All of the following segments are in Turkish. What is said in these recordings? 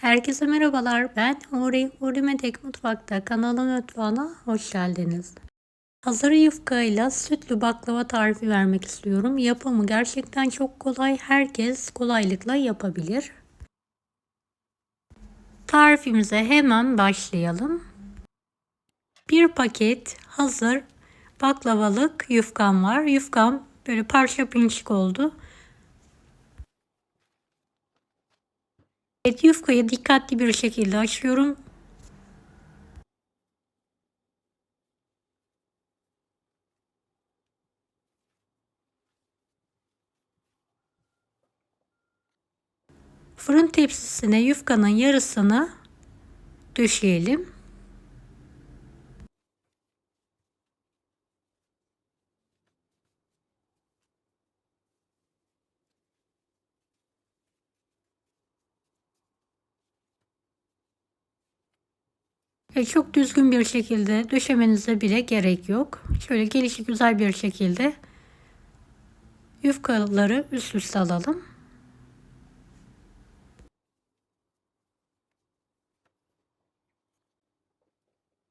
Herkese merhabalar. Ben Huri. Huri Medek Mutfak'ta kanalın mutfağına hoş geldiniz. Hazır yufkayla sütlü baklava tarifi vermek istiyorum. Yapımı gerçekten çok kolay. Herkes kolaylıkla yapabilir. Tarifimize hemen başlayalım. Bir paket hazır baklavalık yufkam var. Yufkam böyle parça pinçik oldu. Evet, yufkayı dikkatli bir şekilde açıyorum. Fırın tepsisine yufkanın yarısını döşeyelim. Çok düzgün bir şekilde döşemenize bile gerek yok. Şöyle gelişi güzel bir şekilde yufkaları üst üste alalım.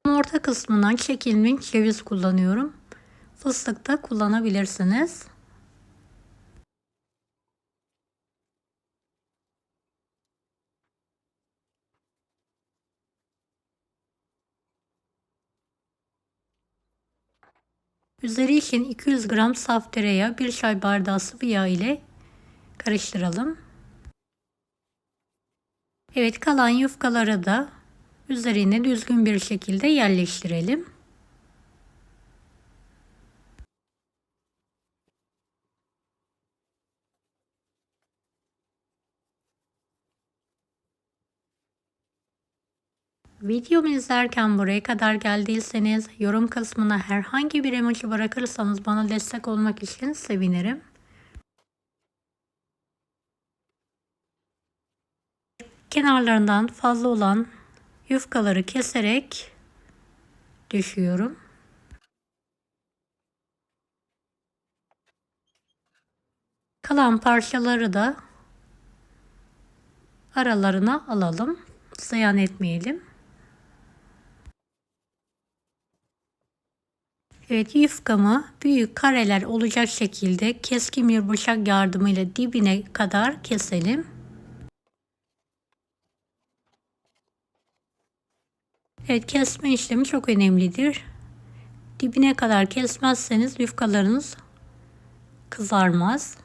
Orta kısmından çekilmiş ceviz kullanıyorum. Fıstık da kullanabilirsiniz. Üzeri için 200 gram saf tereyağı, 1 çay bardağı sıvı yağ ile karıştıralım. Evet, kalan yufkaları da üzerine düzgün bir şekilde yerleştirelim. Videomu izlerken buraya kadar geldiyseniz yorum kısmına herhangi bir emoji bırakırsanız bana destek olmak için sevinirim. Kenarlarından fazla olan yufkaları keserek düşüyorum. Kalan parçaları da aralarına alalım. Ziyan etmeyelim. Evet, yufkamı büyük kareler olacak şekilde keskin bir bıçak yardımıyla dibine kadar keselim. Evet, kesme işlemi çok önemlidir. Dibine kadar kesmezseniz yufkalarınız kızarmaz.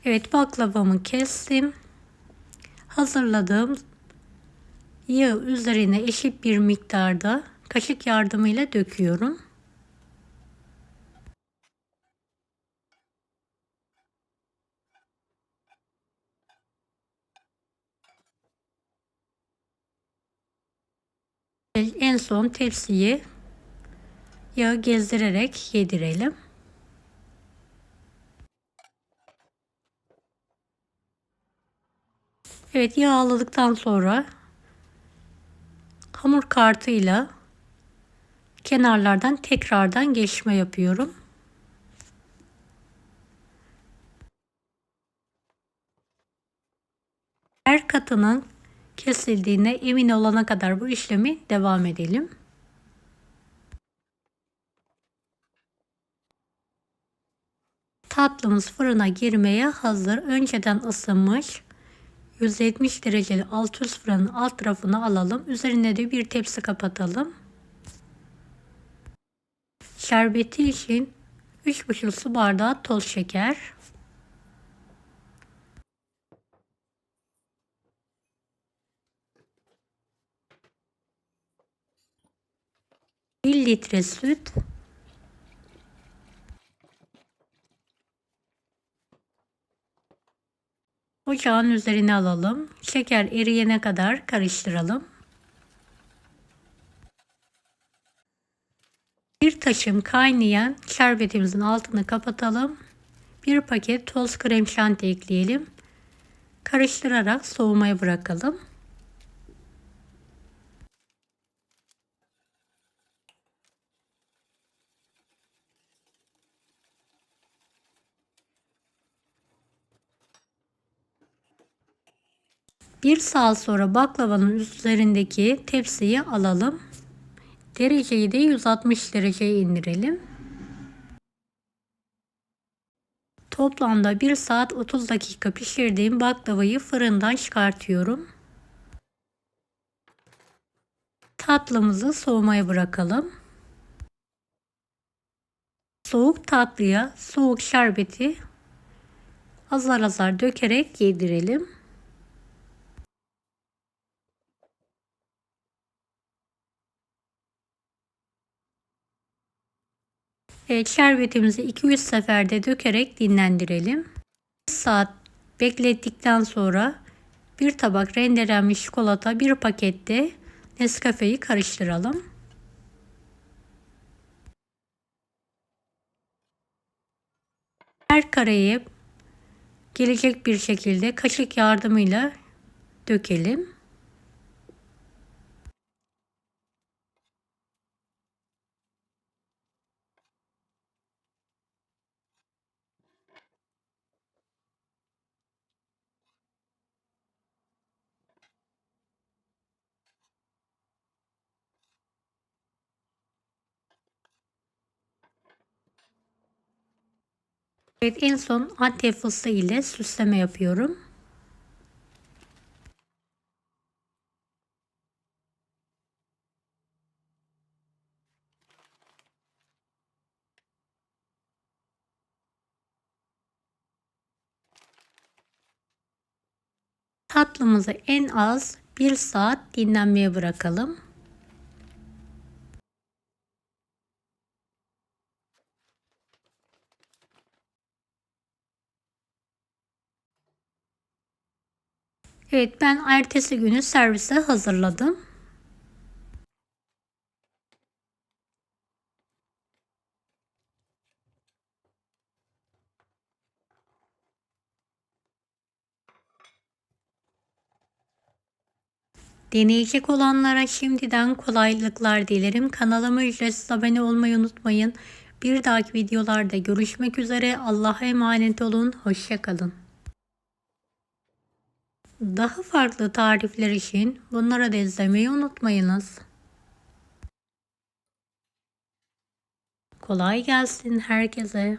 Evet, baklavamı kestim. Hazırladığım yağı üzerine eşit bir miktarda kaşık yardımıyla döküyorum. En son tepsiyi yağı gezdirerek yedirelim. Evet, yağladıktan sonra hamur kartıyla kenarlardan tekrardan geçme yapıyorum. Her katının kesildiğine emin olana kadar bu işlemi devam edelim. Tatlımız fırına girmeye hazır. Önceden ısınmış 170 dereceli alt üst fırının alt tarafını alalım. Üzerine de bir tepsi kapatalım. Şerbeti için 3,5 su bardağı toz şeker. 1 litre süt. Ocağın üzerine alalım. Şeker eriyene kadar karıştıralım. Bir taşım kaynayan şerbetimizin altını kapatalım. Bir paket toz krem şanti ekleyelim. Karıştırarak soğumaya bırakalım. Bir saat sonra baklavanın üzerindeki tepsiyi alalım. Dereceyi de 160 dereceye indirelim. Toplamda 1 saat 30 dakika pişirdiğim baklavayı fırından çıkartıyorum. Tatlımızı soğumaya bırakalım. Soğuk tatlıya soğuk şerbeti azar azar dökerek yedirelim. Evet, şerbetimizi 2-3 seferde dökerek dinlendirelim. 1 saat beklettikten sonra bir tabak rendelenmiş çikolata, bir pakette Nescafe'yi karıştıralım. Her kareye gelecek bir şekilde kaşık yardımıyla dökelim. Evet, en son Antep fıstığı ile süsleme yapıyorum. Tatlımızı en az 1 saat dinlenmeye bırakalım. Evet, ben ertesi günü servise hazırladım. Deneyecek olanlara şimdiden kolaylıklar dilerim. Kanalıma ücretsiz abone olmayı unutmayın. Bir dahaki videolarda görüşmek üzere. Allah'a emanet olun. Hoşça kalın. Daha farklı tarifler için bunları da izlemeyi unutmayınız. Kolay gelsin herkese.